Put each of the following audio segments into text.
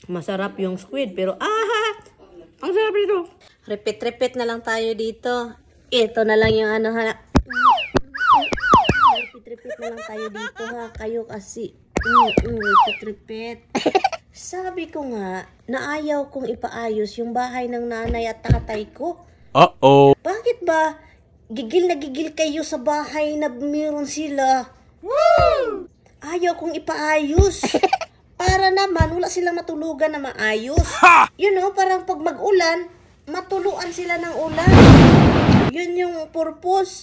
Masarap yung squid, pero ang sarap nito. Repeat na lang tayo dito. Ito na lang yung ano ha. Repeat na lang tayo dito ha. Kayo kasi. Repeat. Sabi ko nga, na ayaw kong ipaayos yung bahay ng nanay at tatay ko. Uh-oh. Bakit ba? Gigil na gigil kayo sa bahay na meron sila. Ayaw kong ipaayos. Para naman, wala silang matulugan na maayos. You know, parang pag mag-ulan, matuluan sila ng ulan. Yun yung purpose.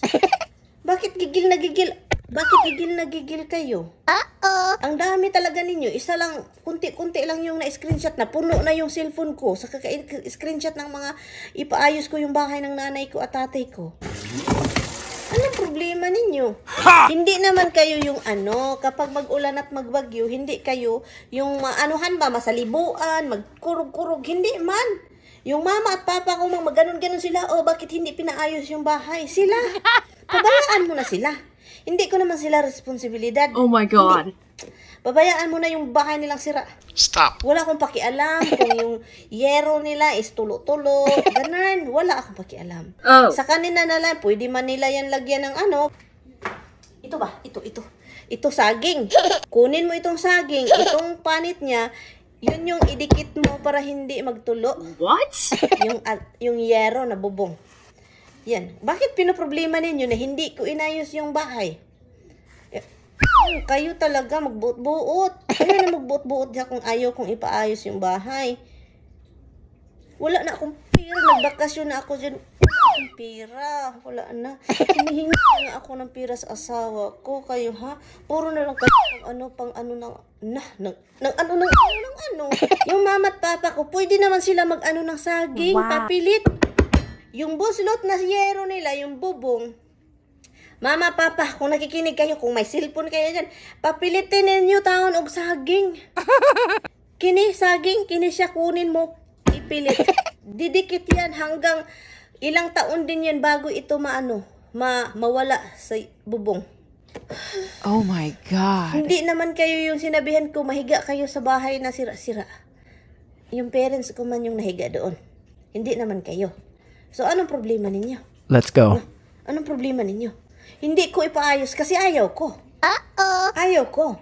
Bakit gigil na gigil? Bakit gigil na gigil kayo? Ang dami talaga ninyo. Isa lang, kunti-kunti lang yung na-screenshot na. Puno na yung cellphone ko. Sa screenshot ng mga ipaayos ko yung bahay ng nanay ko at tatay ko. Anong problema ninyo? Hindi naman kayo yung kapag mag-ulan at magbagyo, hindi kayo yung masalibuan, magkurog-kurog, hindi man. Yung mama at papa ko maganon-ganon sila, bakit hindi pinaayos yung bahay? Sila, pabayaan mo na sila. Hindi ko naman sila responsibilidad. Oh my God. Hindi. Babayaan mo na yung bahay nilang sira. Stop. Wala akong pakialam kung yung yero nila is tulo-tulo. Ganun. Wala akong pakialam. Oh. Sa kanila na lang, pwede man nila yan lagyan ng Ito ba? Ito. Ito saging. Kunin mo itong saging. Itong panit niya, yun yung idikit mo para hindi magtulo. What? Yung yero na bubong. Yan. Bakit pinoproblema ninyo na hindi ko inayos yung bahay? Kayo talaga magbuot-buot. Ano na magbuot-buot diya kung ayaw kong ipaayos yung bahay? Wala na akong pera. Nagbakasyon na ako dyan. Wala akong pera. Wala na. Hinihingi na ako ng pera sa asawa ko. Kayo ha? Puro na lang kayo pang Yung mama at papa ko, pwede naman sila mag-ano ng saging. Wow. Papilit. Yung buslot na yero nila, yung bubong. Mama, papa, kung nakikinig kayo, kung may cellphone kayo dyan, papilitin ninyo taon og saging. Saging, siya kunin mo, ipilit. Didikit yan hanggang ilang taon din yan bago ito mawala sa bubong. Oh my God. Hindi naman kayo yung sinabihan ko, mahiga kayo sa bahay na sira-sira. Yung parents ko man yung nahiga doon. Hindi naman kayo. So, anong problema ninyo? Let's go. Anong problema ninyo? Hindi ko ipaayos kasi ayaw ko. Ayaw ko.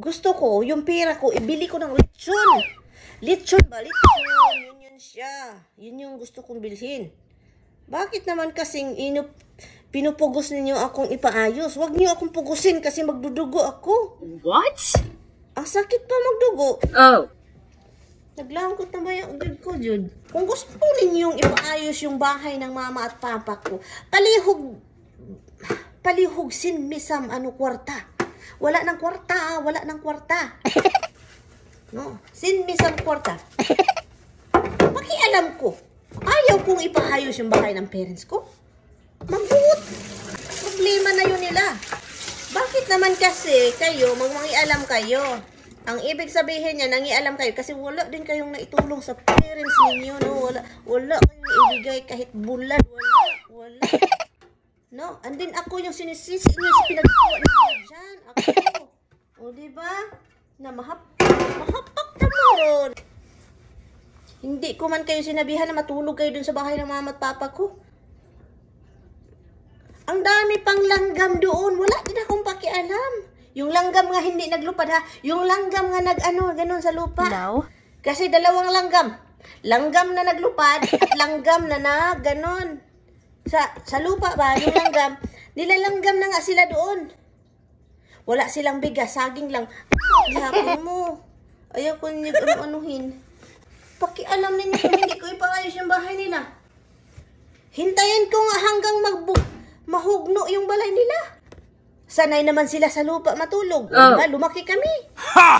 Gusto ko, yung pera ko, ibili ko ng lechon. Lechon ba? Lechon. Yun siya. Yun yung gusto kong bilhin. Bakit naman kasing pinupugos ninyo akong ipaayos? Huwag niyo akong pugusin kasi magdudugo ako. What? Ang sakit pa magdugo. Oh. Naglangkot na ba yung good ko, Jude? Kung gusto ninyong ipaayos yung bahay ng mama at papa ko, palihog sinmisam kwarta. Wala ng kwarta. No, sinmisam kwarta. Pakialam ko. Ayaw kong ipaayos yung bahay ng parents ko. Magbuot. Problema na yun nila. Bakit naman kasi kayo, mangialam kayo? Ang ibig sabihin niya, nangialam kayo kasi wala din kayong naitulong sa parents ninyo, no? Wala kayong ibigay kahit bulan. Wala. No, and then ako yung sinisisi niyo sa pinagawa niyo dyan. Ako. O, diba? Na mahapak na mo. Hindi ko man kayo sinabihan na matulog kayo dun sa bahay ng mama at papa ko. Ang dami pang langgam doon. Wala din akong pakialam. Yung langgam nga hindi naglupad ha. Yung langgam nga ganun sa lupa. No. Kasi dalawang langgam. Langgam na naglupad at langgam na ganon. Sa lupa ba, yung langgam, nilalanggam na nga sila doon. Wala silang bigas, saging lang. Hapon mo. Ayaw ko niyo anuhin. Pakialam ninyo kung hindi ko ipaayos yung bahay nila. Hintayin ko nga hanggang mahugno yung balay nila. Sanay naman sila sa lupa matulog. Diba? Lumaki kami.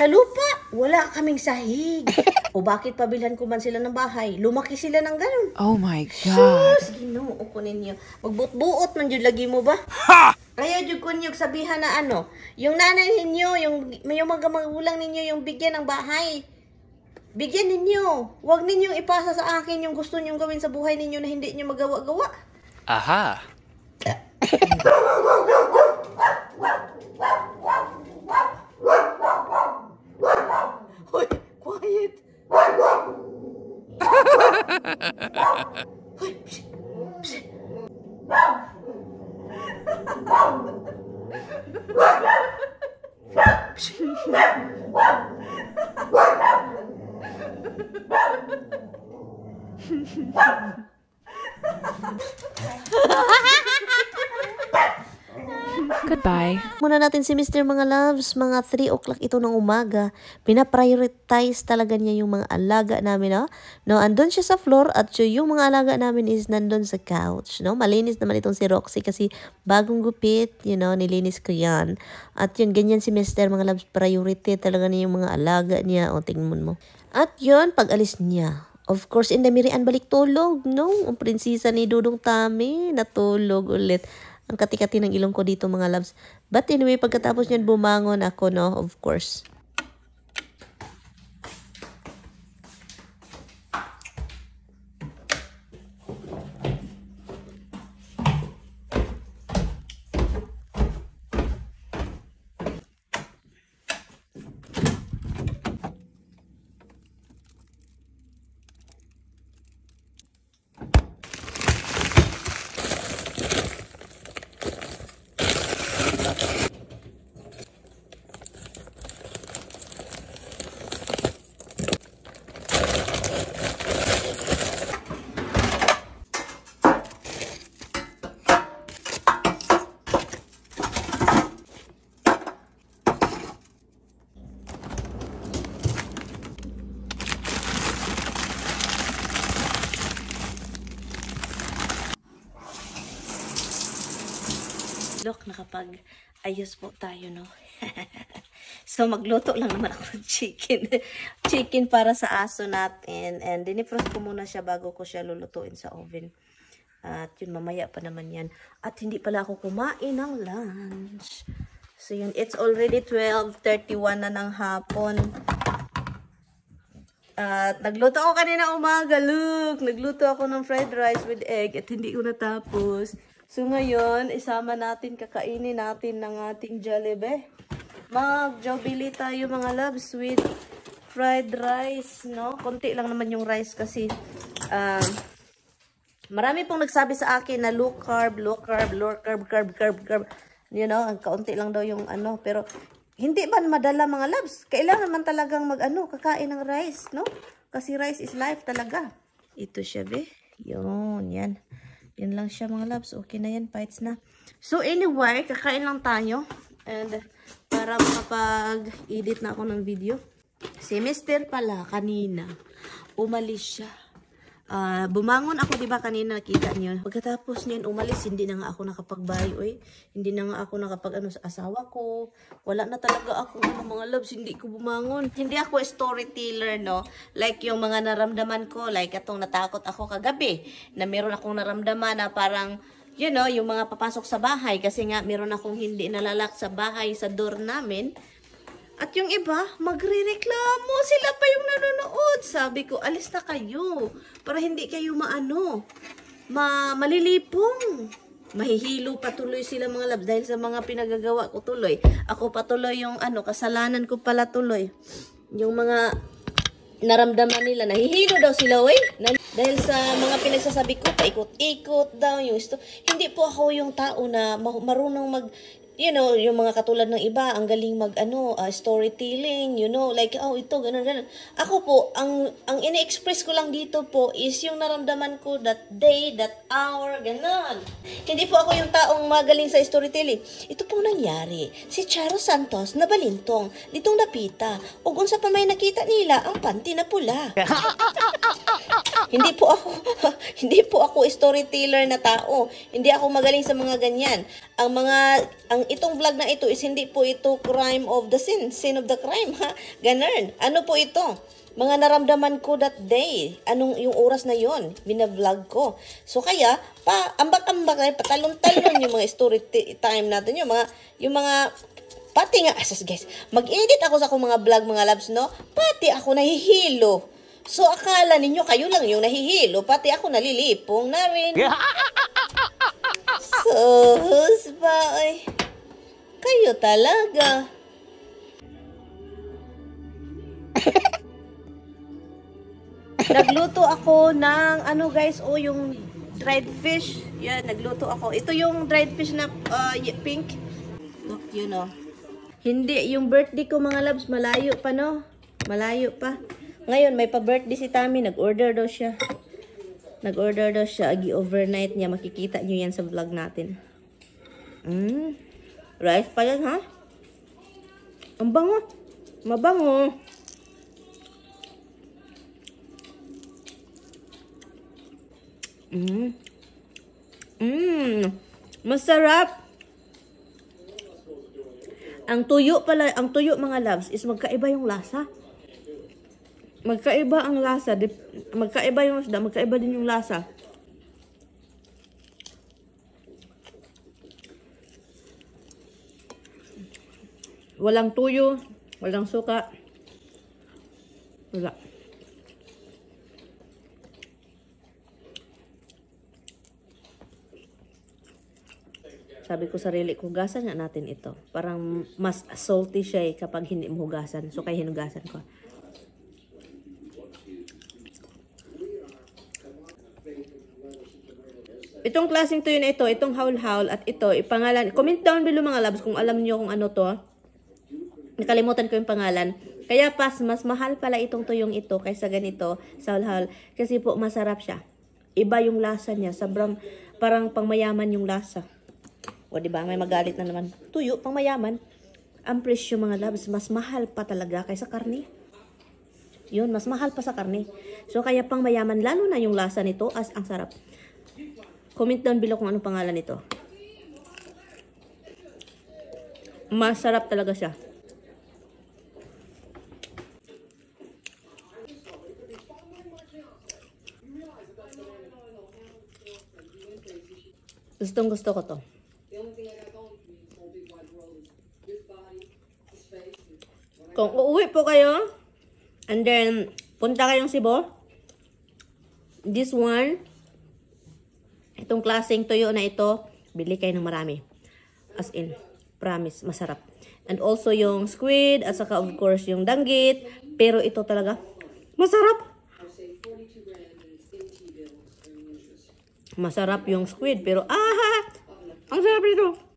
Sa lupa, wala kaming sahig. O bakit pabilhan ko man sila ng bahay? Lumaki sila ng ganun. Oh my God. Sus, Ginoo ko ninyo. Magbuot-buot man yun lagi mo ba? Kaya jud ko niyo sabihan na yung nanay ninyo, yung mga magulang ninyo yung bigyan ng bahay. Bigyan ninyo. Huwag ninyong ipasa sa akin yung gusto ninyong gawin sa buhay ninyo na hindi niyo magawa-gawa. Aha. Hoy, quiet. Hoy, psst, psst. Goodbye. Muna natin si Mr. mga loves, mga 3 o'clock ito ng umaga. Pinaprioritize talaga niya yung mga alaga namin, no? No, andun siya sa floor at yung mga alaga namin is nandun sa couch, no? Malinis naman itong si Roxy kasi bagong gupit, nilinis ko yan. At yun, ganyan si Mr. mga loves, priority talaga niya yung mga alaga niya. O, tingnan mo. At yun, pag alis niya, of course, indamirian balik tulog, no? Ang prinsesa ni Dudong Tami, natulog ulit. Ang kati-kati ng ilong ko dito mga loves. But anyway, pagkatapos niyan bumangon ako, no? Of course. Look, nakapag-ayos po tayo, no? So, magluto lang naman ako ng chicken. Chicken para sa aso natin. And dinifrost ko muna siya bago ko siya lulutuin sa oven. At yun, mamaya pa naman yan. At hindi pala ako kumain ng lunch. So, yun, it's already 12:31 na ng hapon. At nagluto ako kanina umaga, look. Nagluto ako ng fried rice with egg at hindi ko natapos. So ngayon, isama natin, kakainin natin ng ating Jollibee. Mag-Jollibee tayo mga loves with fried rice, no? Konti lang naman yung rice kasi marami pong nagsabi sa akin na low carb. Ang kaunti lang daw yung ano. Pero hindi man madala mga loves. Kailangan man talagang kakain ng rice, no? Kasi rice is life talaga. Ito siya, be. Yun, yan. Yan lang siya mga loves. Okay na yan, fights na. So anyway, kakain lang tayo. And para makapag-edit na ako ng video. Si Mr. pala kanina, umalis siya. Bumangon ako, diba kanina nakita niyo. Pagkatapos niyan umalis, hindi na nga ako nakapag-bye, oy. Hindi na nga ako nakapag sa asawa ko. Wala na talaga ako mga loves, hindi ko bumangon. Hindi ako storyteller, no? Like yung mga naramdaman ko, like atong natakot ako kagabi, na meron akong naramdaman na parang, yung mga papasok sa bahay, kasi nga meron akong hindi nalalak sa bahay, sa door namin. At yung iba, magre-reklamo. Sila pa yung nanonood. Sabi ko, alis na kayo. Para hindi kayo malilipong. Mahihilo patuloy sila mga labs dahil sa mga pinagagawa ko tuloy. Ako patuloy yung kasalanan ko pala tuloy. Yung mga naramdaman nila, nahihilo daw sila, dahil sa mga pinagsasabi ko, paikot-ikot daw yung hindi po ako yung tao na marunong yung mga katulad ng iba, ang galing storytelling, like, ito, ganun. Ako po, ang ine-express ko lang dito po is yung naramdaman ko that day, that hour, ganun. Hindi po ako yung taong magaling sa storytelling. Ito po nangyari. Si Charo Santos nabalintong, ditong napita, ug unsa pa may nakita nila, ang panty na pula. Hindi po ako storyteller na tao. Hindi ako magaling sa mga ganyan. Itong vlog na ito is hindi po ito crime of the sin of the crime, ha? Ganun. Ano po ito? Mga naramdaman ko that day. Yung oras na yon, bina-vlog ko. So kaya, ambak-ambak, patalon-talon yung mga story time natin, yung mga pati nga, guys, mag-edit ako sa akong mga vlog, mga loves, no? Pati ako nahihilo. So, akala ninyo, kayo lang yung nahihilo, pati ako nalilipong na rin. Sus ba, ay. Kayo talaga. Nagluto ako ng ano guys, yung dried fish. Yan, nagluto ako. Ito yung dried fish na pink. Look, yun oh. Hindi, yung birthday ko mga loves, malayo pa no? Malayo pa. Ngayon, may pa-birthday si Tami, nag-order daw siya. Agi-overnight niya. Makikita nyo yan sa vlog natin. Rice pa yan, ha? Ang bango. Mabango. Masarap. Ang tuyo mga loves is magkaiba yung lasa. Magkaiba ang lasa. Magkaiba yung isda, magkaiba din yung lasa. Walang tuyo, walang suka. Wala. Sabi ko sarili ko, hugasan nga natin ito. Parang mas salty siya kapag hindi mo hugasan. So, kaya hinugasan ko. Itong klaseng tuyo na ito, itong haul-haul at ito, ipangalan. Comment down below mga loves kung alam niyo kung ano to. Nakalimutan ko yung pangalan. Kaya mas mahal pala itong tuyong ito kaysa ganito sa haul-haul. Kasi po masarap siya. Iba yung lasa niya. Sobrang parang pangmayaman yung lasa. O diba, may magalit na naman. Tuyo, pangmayaman. Ang presyo mga loves, mas mahal pa talaga kaysa karne. Yun, mas mahal pa sa karne. So, kaya pangmayaman, lalo na yung lasa nito, ang sarap. Comment down below kung anong pangalan nito. Masarap talaga siya. Gustong gusto ko to. Kung uuwi po kayo, and then, punta kayong Cebu, this one, itong klaseng tuyo na ito, bili kayo ng marami. As in, promise, masarap. And also yung squid, at saka of course yung danggit, pero ito talaga, masarap. Masarap yung squid, pero ang sarap nito.